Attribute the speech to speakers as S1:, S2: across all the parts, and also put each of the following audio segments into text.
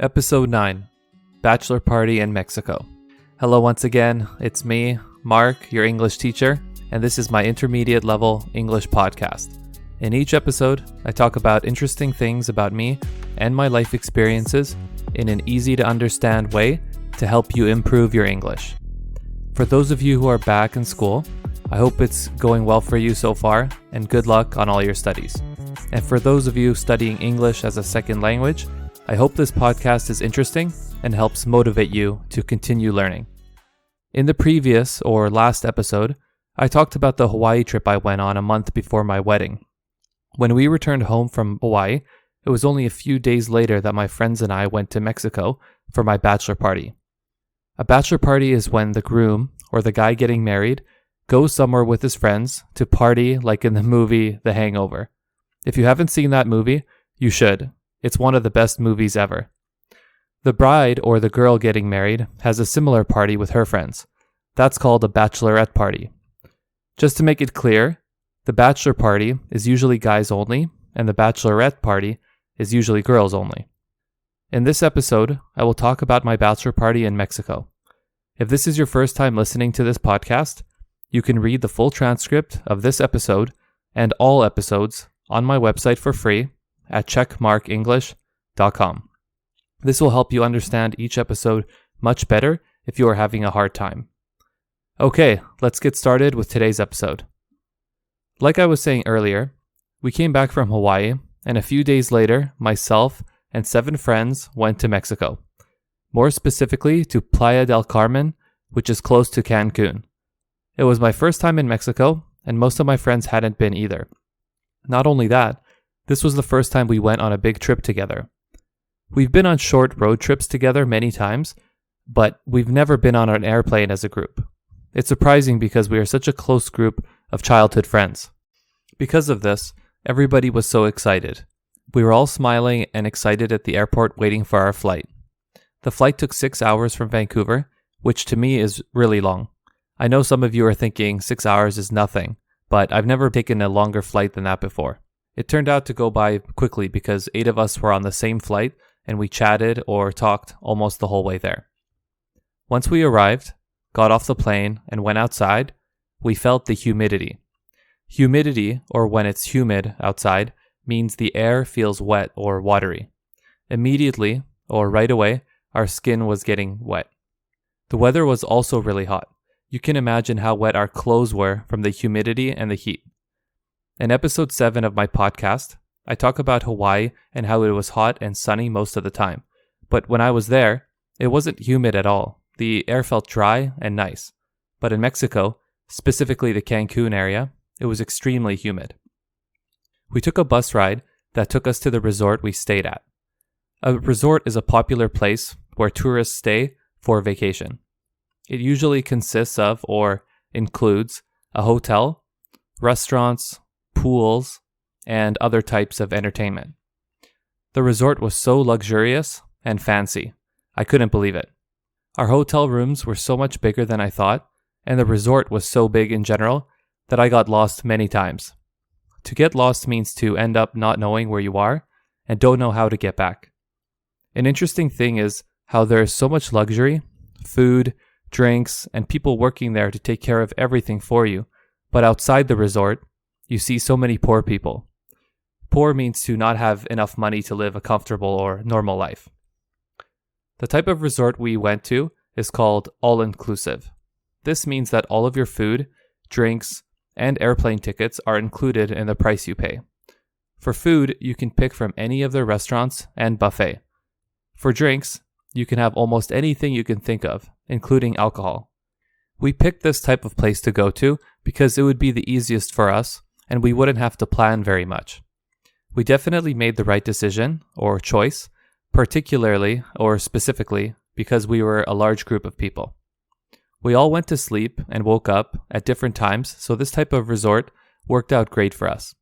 S1: Episode 9, Bachelor Party in Mexico. Hello once again, it's me, Mark, your English teacher, and this is my intermediate level English podcast. In each episode, I talk about interesting things about me and my life experiences in an easy to understand way to help you improve your English. For those of you who are back in school, I hope it's going well for you so far, and good luck on all your studies. And for those of you studying English as a second language, I hope this podcast is interesting and helps motivate you to continue learning. In the previous or last episode, I talked about the Hawaii trip I went on a month before my wedding. When we returned home from Hawaii, it was only a few days later that my friends and I went to Mexico for my bachelor party. A bachelor party is when the groom, or the guy getting married, goes somewhere with his friends to party like in the movie The Hangover. If you haven't seen that movie, you should. It's one of the best movies ever. The bride or the girl getting married has a similar party with her friends. That's called a bachelorette party. Just to make it clear, the bachelor party is usually guys only, and the bachelorette party is usually girls only. In this episode, I will talk about my bachelor party in Mexico. If this is your first time listening to this podcast, you can read the full transcript of this episode and all episodes on my website for free at CheckMarkEnglish.com. This will help you understand each episode much better if you are having a hard time. Okay, let's get started with today's episode. Like I was saying earlier, we came back from Hawaii, and a few days later, myself and 7 friends went to Mexico. More specifically to Playa del Carmen, which is close to Cancun. It was my first time in Mexico, and most of my friends hadn't been either. Not only that, this was the first time we went on a big trip together. We've been on short road trips together many times, but we've never been on an airplane as a group. It's surprising because we are such a close group of childhood friends. Because of this, everybody was so excited. We were all smiling and excited at the airport waiting for our flight. The flight took 6 hours from Vancouver, which to me is really long. I know some of you are thinking 6 hours is nothing, but I've never taken a longer flight than that before. It turned out to go by quickly because 8 of us were on the same flight and we chatted or talked almost the whole way there. Once we arrived, got off the plane, and went outside, we felt the humidity. Humidity, or when it's humid outside, means the air feels wet or watery. Immediately, or right away, our skin was getting wet. The weather was also really hot. You can imagine how wet our clothes were from the humidity and the heat. In episode 7 of my podcast, I talk about Hawaii and how it was hot and sunny most of the time. But when I was there, it wasn't humid at all. The air felt dry and nice. But in Mexico, specifically the Cancun area, it was extremely humid. We took a bus ride that took us to the resort we stayed at. A resort is a popular place where tourists stay for vacation. It usually consists of or includes a hotel, restaurants, pools, and other types of entertainment. The resort was so luxurious and fancy. I couldn't believe it. Our hotel rooms were so much bigger than I thought, and the resort was so big in general that I got lost many times. To get lost means to end up not knowing where you are and don't know how to get back. An interesting thing is how there is so much luxury, food, drinks, and people working there to take care of everything for you, but outside the resort, you see so many poor people. Poor means to not have enough money to live a comfortable or normal life. The type of resort we went to is called all-inclusive. This means that all of your food, drinks, and airplane tickets are included in the price you pay. For food, you can pick from any of their restaurants and buffet. For drinks, you can have almost anything you can think of, including alcohol. We picked this type of place to go to because it would be the easiest for us, and we wouldn't have to plan very much. We definitely made the right decision, or choice, particularly or specifically because we were a large group of people. We all went to sleep and woke up at different times, so this type of resort worked out great for us.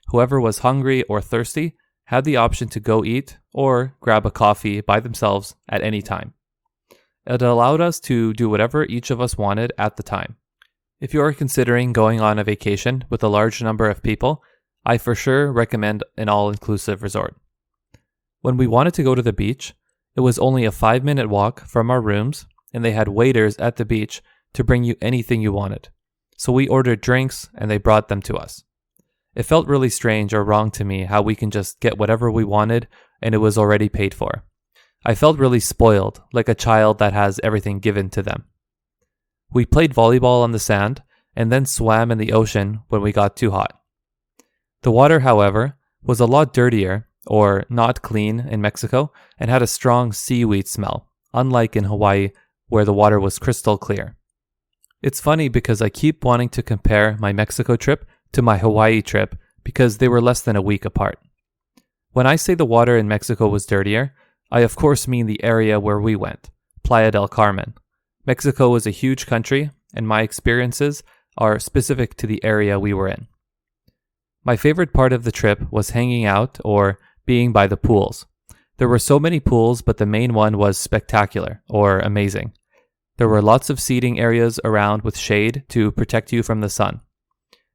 S1: Whoever was hungry or thirsty had the option to go eat or grab a coffee by themselves at any time. It allowed us to do whatever each of us wanted at the time. If you are considering going on a vacation with a large number of people, I for sure recommend an all-inclusive resort. When we wanted to go to the beach, It was only a 5-minute walk from our rooms, and they had waiters at the beach to bring you anything you wanted. So we ordered drinks and they brought them to us. It felt really strange or wrong to me how we can just get whatever we wanted and it was already paid for. I felt really spoiled, like a child that has everything given to them. We played volleyball on the sand and then swam in the ocean when we got too hot. The water, however, was a lot dirtier or not clean in Mexico and had a strong seaweed smell, unlike in Hawaii where the water was crystal clear. It's funny because I keep wanting to compare my Mexico trip to my Hawaii trip because they were less than a week apart. When I say the water in Mexico was dirtier, I of course mean the area where we went, Playa del Carmen. Mexico is a huge country, and my experiences are specific to the area we were in. My favorite part of the trip was hanging out or being by the pools. There were so many pools, but the main one was spectacular or amazing. There were lots of seating areas around with shade to protect you from the sun.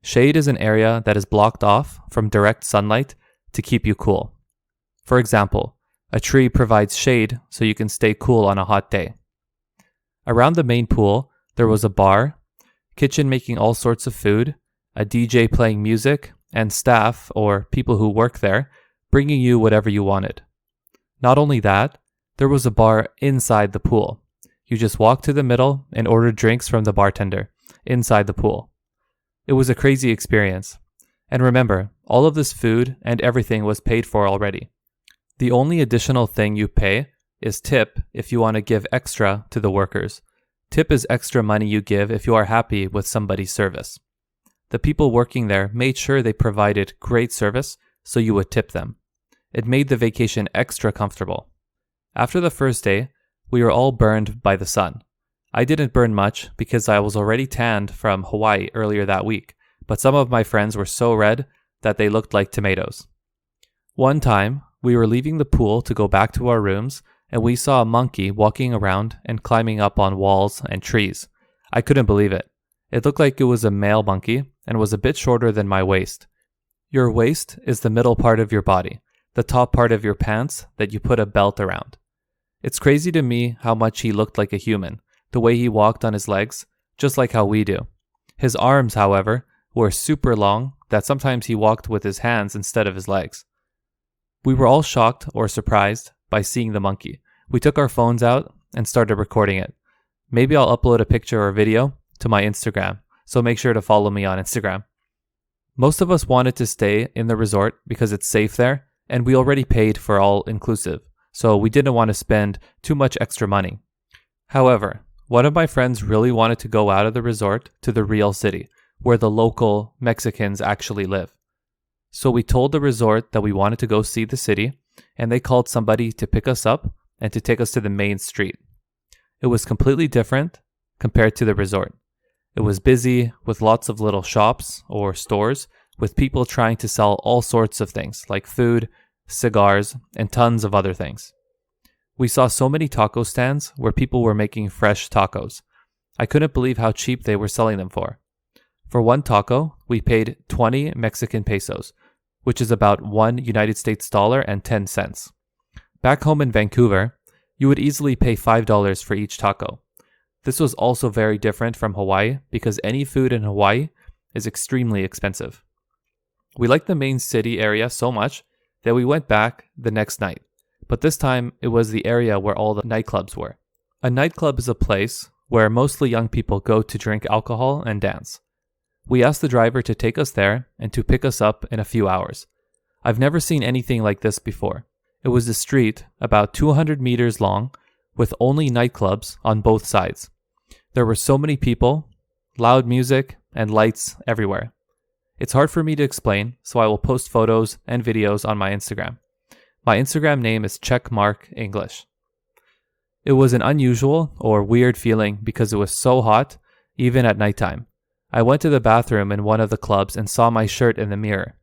S1: Shade is an area that is blocked off from direct sunlight to keep you cool. For example, a tree provides shade so you can stay cool on a hot day. Around the main pool, there was a bar, kitchen making all sorts of food, a DJ playing music, and staff, or people who work there, bringing you whatever you wanted. Not only that, there was a bar inside the pool. You just walked to the middle and ordered drinks from the bartender inside the pool. It was a crazy experience. And remember, all of this food and everything was paid for already. The only additional thing you pay is tip if you want to give extra to the workers. Tip is extra money you give if you are happy with somebody's service. The people working there made sure they provided great service, so you would tip them. It made the vacation extra comfortable. After the first day, we were all burned by the sun. I didn't burn much because I was already tanned from Hawaii earlier that week, but some of my friends were so red that they looked like tomatoes. One time, we were leaving the pool to go back to our rooms, and we saw a monkey walking around and climbing up on walls and trees. I couldn't believe it. It looked like it was a male monkey and was a bit shorter than my waist. Your waist is the middle part of your body, the top part of your pants that you put a belt around. It's crazy to me how much he looked like a human, the way he walked on his legs, just like how we do. His arms, however, were super long that sometimes he walked with his hands instead of his legs. We were all shocked or surprised by seeing the monkey. We took our phones out and started recording it. Maybe I'll upload a picture or video to my Instagram, so make sure to follow me on Instagram. Most of us wanted to stay in the resort because it's safe there, and we already paid for all inclusive, so we didn't want to spend too much extra money. However, one of my friends really wanted to go out of the resort to the real city, where the local Mexicans actually live. So we told the resort that we wanted to go see the city, and they called somebody to pick us up and to take us to the main street. It was completely different compared to the resort. It was busy with lots of little shops or stores with people trying to sell all sorts of things like food, cigars, and tons of other things. We saw so many taco stands where people were making fresh tacos. I couldn't believe how cheap they were selling them for. For one taco, we paid 20 Mexican pesos, which is about $1 United States dollar and 10 cents. Back home in Vancouver, you would easily pay $5 for each taco. This was also very different from Hawaii because any food in Hawaii is extremely expensive. We liked the main city area so much that we went back the next night, but this time it was the area where all the nightclubs were. A nightclub is a place where mostly young people go to drink alcohol and dance. We asked the driver to take us there and to pick us up in a few hours. I've never seen anything like this before. It was a street about 200 meters long with only nightclubs on both sides. There were so many people, loud music, and lights everywhere. It's hard for me to explain, so I will post photos and videos on my Instagram. My Instagram name is CheckMark English. It was an unusual or weird feeling because it was so hot, even at nighttime. I went to the bathroom in one of the clubs and saw my shirt in the mirror.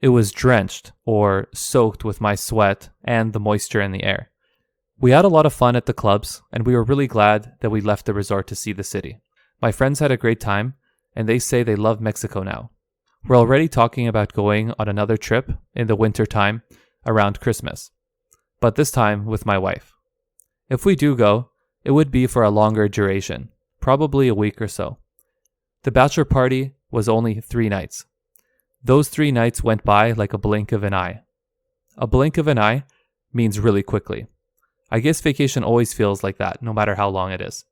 S1: It was drenched or soaked with my sweat and the moisture in the air. We had a lot of fun at the clubs, and we were really glad that we left the resort to see the city. My friends had a great time, and they say they love Mexico now. We're already talking about going on another trip in the winter time around Christmas, but this time with my wife. If we do go, it would be for a longer duration, probably a week or so. The bachelor party was only 3 nights. Those 3 nights went by like a blink of an eye. A blink of an eye means really quickly. I guess vacation always feels like that, no matter how long it is.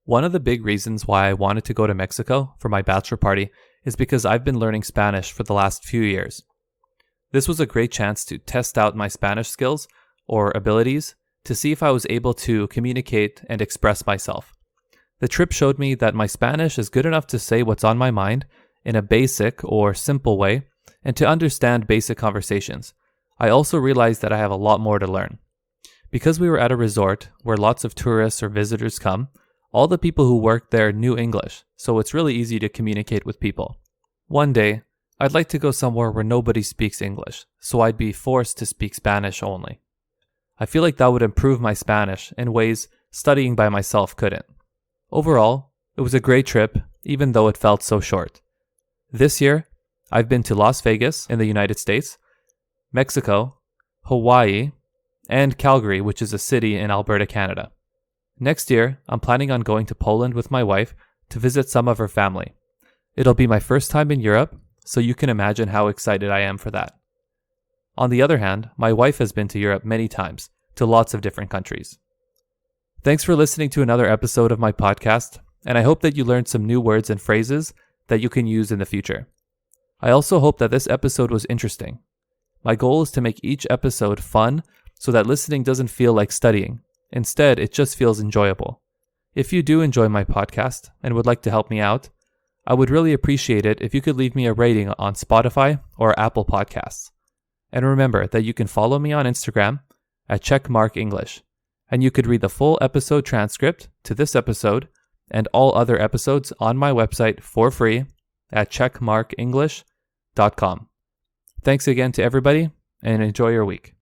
S1: One of the big reasons why I wanted to go to Mexico for my bachelor party is because I've been learning Spanish for the last few years. This was a great chance to test out my Spanish skills or abilities to see if I was able to communicate and express myself. The trip showed me that my Spanish is good enough to say what's on my mind in a basic or simple way and to understand basic conversations. I also realized that I have a lot more to learn. Because we were at a resort where lots of tourists or visitors come, all the people who worked there knew English, so it's really easy to communicate with people. One day, I'd like to go somewhere where nobody speaks English, so I'd be forced to speak Spanish only. I feel like that would improve my Spanish in ways studying by myself couldn't. Overall, it was a great trip, even though it felt so short. This year, I've been to Las Vegas in the United States, Mexico, Hawaii, and Calgary, which is a city in Alberta, Canada. Next year, I'm planning on going to Poland with my wife to visit some of her family. It'll be my first time in Europe, so you can imagine how excited I am for that. On the other hand, my wife has been to Europe many times, to lots of different countries. Thanks for listening to another episode of my podcast, and I hope that you learned some new words and phrases that you can use in the future. I also hope that this episode was interesting. My goal is to make each episode fun so that listening doesn't feel like studying. Instead, it just feels enjoyable. If you do enjoy my podcast and would like to help me out, I would really appreciate it if you could leave me a rating on Spotify or Apple Podcasts. And remember that you can follow me on Instagram at CheckMark English, and you could read the full episode transcript to this episode and all other episodes on my website for free at checkmarkenglish.com. Thanks again to everybody, and enjoy your week.